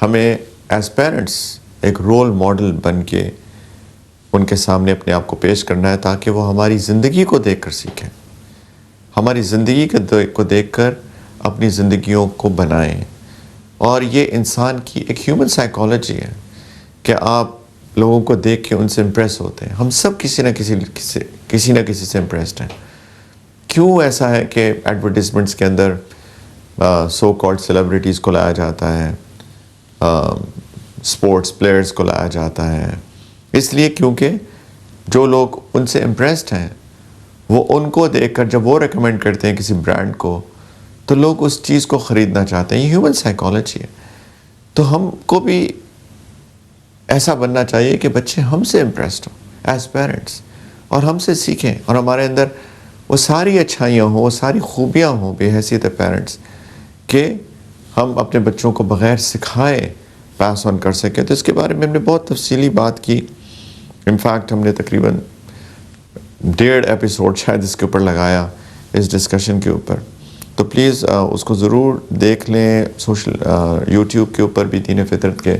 ہمیں as parents ایک role model بن کے ان کے سامنے اپنے آپ کو پیش کرنا ہے تاکہ وہ ہماری زندگی کو دیکھ کر سیکھیں، ہماری زندگی کو دیکھ کر اپنی زندگیوں کو بنائیں. اور یہ انسان کی ایک ہیومن سائیکالوجی ہے کہ آپ لوگوں کو دیکھ کے ان سے امپریس ہوتے ہیں. ہم سب کسی نہ کسی سے امپریسڈ ہیں. کیوں ایسا ہے کہ ایڈورٹیزمنٹس کے اندر سو کالڈ سیلیبریٹیز کو لایا جاتا ہے، اسپورٹس پلیئرز کو لایا جاتا ہے؟ اس لیے کیونکہ جو لوگ ان سے امپریسڈ ہیں وہ ان کو دیکھ کر جب وہ ریکمینڈ کرتے ہیں کسی برانڈ کو تو لوگ اس چیز کو خریدنا چاہتے ہیں. یہ ہیومن سائیکالوجی ہے. تو ہم کو بھی ایسا بننا چاہیے کہ بچے ہم سے امپریسڈ ہوں ایز پیرنٹس اور ہم سے سیکھیں اور ہمارے اندر وہ ساری اچھائیاں ہوں، وہ ساری خوبیاں ہوں بے حیثیت پیرنٹس کہ ہم اپنے بچوں کو بغیر سکھائے پاس آن کر سکیں. تو اس کے بارے میں ہم نے بہت تفصیلی بات کی. انفیکٹ ہم نے تقریباً 1.5 ایپیسوڈ شاید اس کے اوپر لگایا اس ڈسکشن کے اوپر. تو پلیز اس کو ضرور دیکھ لیں. یوٹیوب کے اوپر بھی دین فطرت کے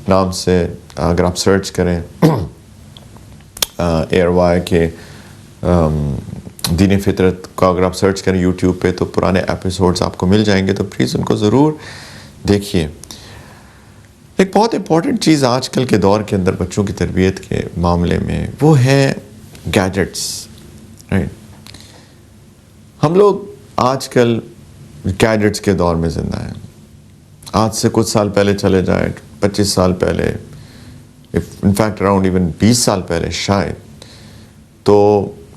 نام سے اگر آپ سرچ کریں ARY کے دین فطرت کو اگر آپ سرچ کریں یوٹیوب پہ تو پرانے ایپیسوڈز آپ کو مل جائیں گے. تو پلیز ان کو ضرور دیکھیے. ایک بہت امپورٹنٹ چیز آج کل کے دور کے اندر بچوں کی تربیت کے معاملے میں وہ ہے گیجٹس. رائٹ، ہم لوگ آج کل گیجٹس کے دور میں زندہ ہیں. آج سے کچھ سال پہلے چلے جائیں، 25 سال پہلے، انفیکٹ اراؤنڈ ایون 20 سال پہلے شاید، تو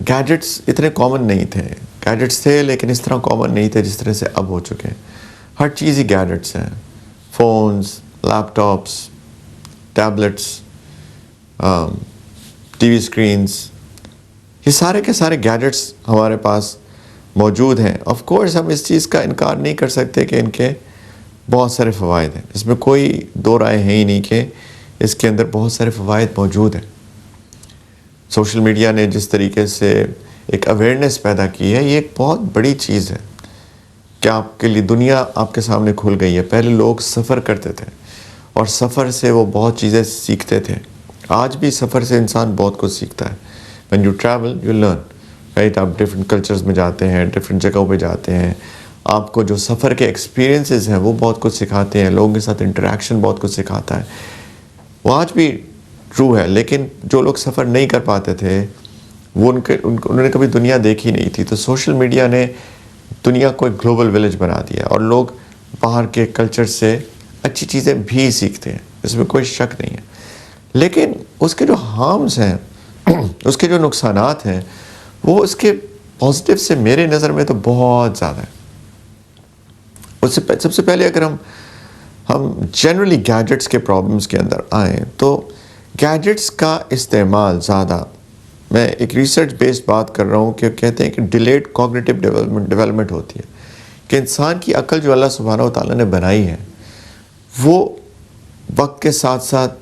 گیجٹس اتنے کامن نہیں تھے. گیجٹس تھے لیکن اس طرح کامن نہیں تھے جس طرح سے اب ہو چکے ہیں. ہر چیز ہی گیجٹس ہیں. Phones, laptops, tablets, T V screens, یہ سارے کے سارے گیجٹس ہمارے پاس موجود ہیں. آف کورس ہم اس چیز کا انکار نہیں کر سکتے کہ ان کے بہت سارے فوائد ہیں. اس میں کوئی دو رائے ہے ہی نہیں کہ اس کے اندر بہت سارے فوائد موجود ہیں. سوشل میڈیا نے جس طریقے سے ایک اویئرنیس پیدا کی ہے، یہ ایک بہت بڑی چیز ہے کہ آپ کے لیے دنیا آپ کے سامنے کھل گئی ہے. پہلے لوگ سفر کرتے تھے اور سفر سے وہ بہت چیزیں سیکھتے تھے. آج بھی سفر سے انسان بہت کچھ سیکھتا ہے. when you travel you learn, right؟ آپ ڈفرینٹ کلچرز میں جاتے ہیں، ڈفرینٹ جگہوں پہ جاتے ہیں. آپ کو جو سفر کے ایکسپیرینسز ہیں وہ بہت کچھ سکھاتے ہیں. لوگوں کے ساتھ انٹریکشن بہت کچھ سکھاتا ہے. وہ آج بھی ٹرو ہے. لیکن جو لوگ سفر نہیں کر پاتے تھے وہ انہوں نے کبھی دنیا دیکھی نہیں تھی. تو سوشل میڈیا نے دنیا کو ایک گلوبل ولیج بنا دیا اور لوگ باہر کے کلچر سے اچھی چیزیں بھی سیکھتے ہیں. اس میں کوئی شک نہیں ہے. لیکن اس کے جو ہارمز ہیں، اس کے جو نقصانات ہیں، وہ اس کے پازیٹیو سے میرے نظر میں تو بہت زیادہ ہے. اس سے سب سے پہلے اگر ہم جنرلی گیجٹس کے پرابلمس کے اندر آئیں تو گیجٹس کا استعمال زیادہ، میں ایک ریسرچ بیسڈ بات کر رہا ہوں کہ کہتے ہیں کہ ڈیلیڈ کوگنیٹو ڈیولپمنٹ ہوتی ہے کہ انسان کی عقل جو اللہ سبحانہ و تعالیٰ نے بنائی ہے وہ وقت کے ساتھ ساتھ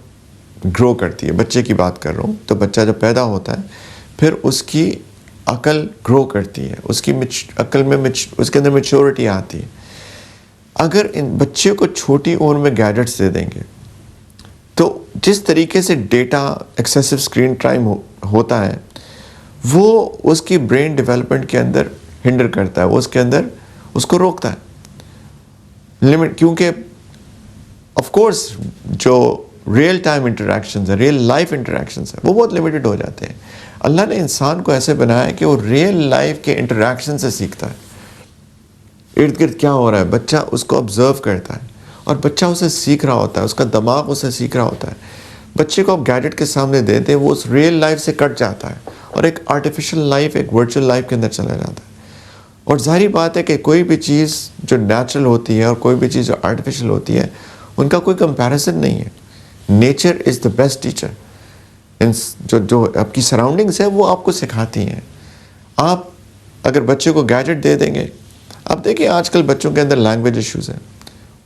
گرو کرتی ہے. بچے کی بات کر رہا ہوں تو بچہ جب پیدا ہوتا ہے پھر اس کی عقل گرو کرتی ہے، اس کی عقل میں اس کے اندر میچورٹی آتی ہے. اگر ان بچے کو چھوٹی عمر میں گیجٹس دے دیں گے تو جس طریقے سے ڈیٹا ایکسیسو اسکرین ٹائم ہوتا ہے وہ اس کی برین ڈیولپمنٹ کے اندر ہنڈر کرتا ہے، وہ اس کے اندر اس کو روکتا ہے لمٹ. کیونکہ آف کورس جو ریئل ٹائم انٹریکشنز ہیں، ریئل لائف انٹریکشنز ہیں، وہ بہت لمیٹڈ ہو جاتے ہیں. اللہ نے انسان کو ایسے بنایا ہے کہ وہ ریئل لائف کے انٹریکشن سے سیکھتا ہے. ارد گرد کیا ہو رہا ہے بچہ اس کو آبزرو کرتا ہے اور بچہ اسے سیکھ رہا ہوتا ہے، اس کا دماغ اسے سیکھ رہا ہوتا ہے. بچے کو آپ گیجٹ کے سامنے دیتے ہیں وہ اس ریئل لائف سے کٹ جاتا ہے اور ایک آرٹیفیشل لائف، ایک ورچوئل لائف کے اندر چلا جاتا ہے. اور ظاہری بات ہے کہ کوئی بھی چیز جو نیچرل ہوتی ہے اور کوئی بھی چیز جو آرٹیفیشل ہوتی ہے ان کا کوئی کمپیریزن نہیں ہے. Nature is the best teacher. جو آپ کی سراؤنڈنگس ہیں وہ آپ کو سکھاتی ہیں. آپ اگر بچے کو گیجٹ دے دیں گے، اب دیکھیں آج کل بچوں کے اندر لینگویج ایشوز ہیں،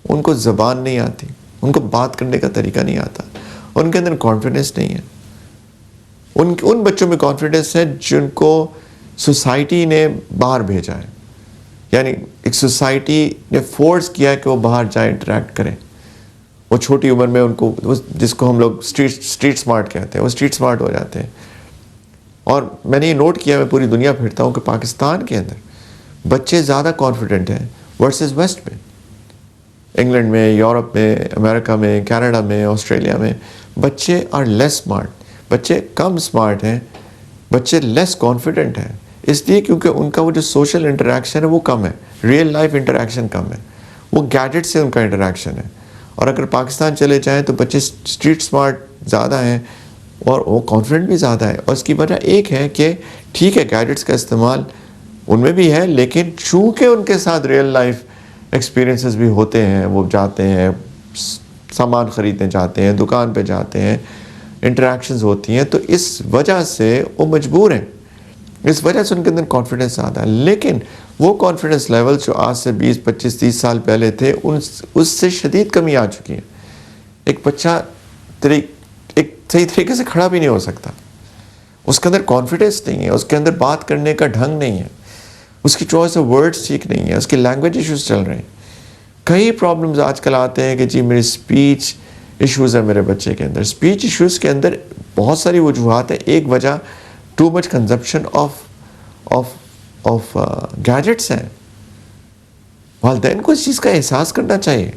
ان کو زبان نہیں آتی، ان کو بات کرنے کا طریقہ نہیں آتا، ان کے اندر کانفیڈنس نہیں ہے. ان بچوں میں کانفیڈنس ہے جن کو سوسائٹی نے باہر بھیجا ہے، یعنی ایک سوسائٹی نے فورس کیا ہے کہ وہ باہر جائیں، انٹریکٹ کریں. وہ چھوٹی عمر میں ان کو جس کو ہم لوگ اسٹریٹ اسمارٹ کہتے ہیں وہ اسٹریٹ اسمارٹ ہو جاتے ہیں. اور میں نے یہ نوٹ کیا, میں پوری دنیا پھرتا ہوں کہ پاکستان کے اندر بچے زیادہ کانفیڈنٹ ہیں ورسز ویسٹ میں. انگلینڈ میں, یورپ میں, امریکہ میں, کینیڈا میں, آسٹریلیا میں بچے آر لیس اسمارٹ. بچے کم اسمارٹ ہیں, بچے لیس کانفیڈنٹ ہیں, اس لیے کیونکہ ان کا وہ جو سوشل انٹریکشن ہے وہ کم ہے, ریئل لائف انٹریکشن کم ہے, وہ گیجٹ سے ان کا انٹریکشن ہے. اور اگر پاکستان چلے جائیں تو بچے اسٹریٹ اسمارٹ زیادہ ہیں اور وہ کانفیڈنٹ بھی زیادہ ہے. اور اس کی وجہ ایک ہے کہ ٹھیک ہے گیجٹس کا استعمال ان میں بھی ہے, لیکن چونکہ ان کے ساتھ ریئل لائف ایکسپیرینسز بھی ہوتے ہیں, وہ جاتے ہیں سامان خریدنے جاتے ہیں, دکان پہ جاتے ہیں, انٹریکشنز ہوتی ہیں, تو اس وجہ سے وہ مجبور ہیں, اس وجہ سے ان کے اندر کانفیڈنس آتا ہے. لیکن وہ کانفیڈنس لیول جو آج سے 20, 25, 30 سال پہلے تھے اس سے شدید کمی آ چکی ہے. ایک بچہ ایک صحیح طریقے سے کھڑا بھی نہیں ہو سکتا, اس کے اندر کانفیڈنس نہیں ہے, اس کے اندر بات کرنے کا ڈھنگ نہیں ہے, اس کی چوائس آف ورڈز ٹھیک نہیں ہے, اس کی لینگویج ایشوز چل رہے ہیں. کئی پرابلمز آج کل آتے ہیں کہ جی میری اسپیچ ایشوز ہیں میرے بچے کے اندر. اسپیچ ایشوز کے اندر بہت ساری وجوہات ہیں. ایک وجہ too much consumption of gadgets ہیں. والدین کو اس چیز کا احساس کرنا چاہیے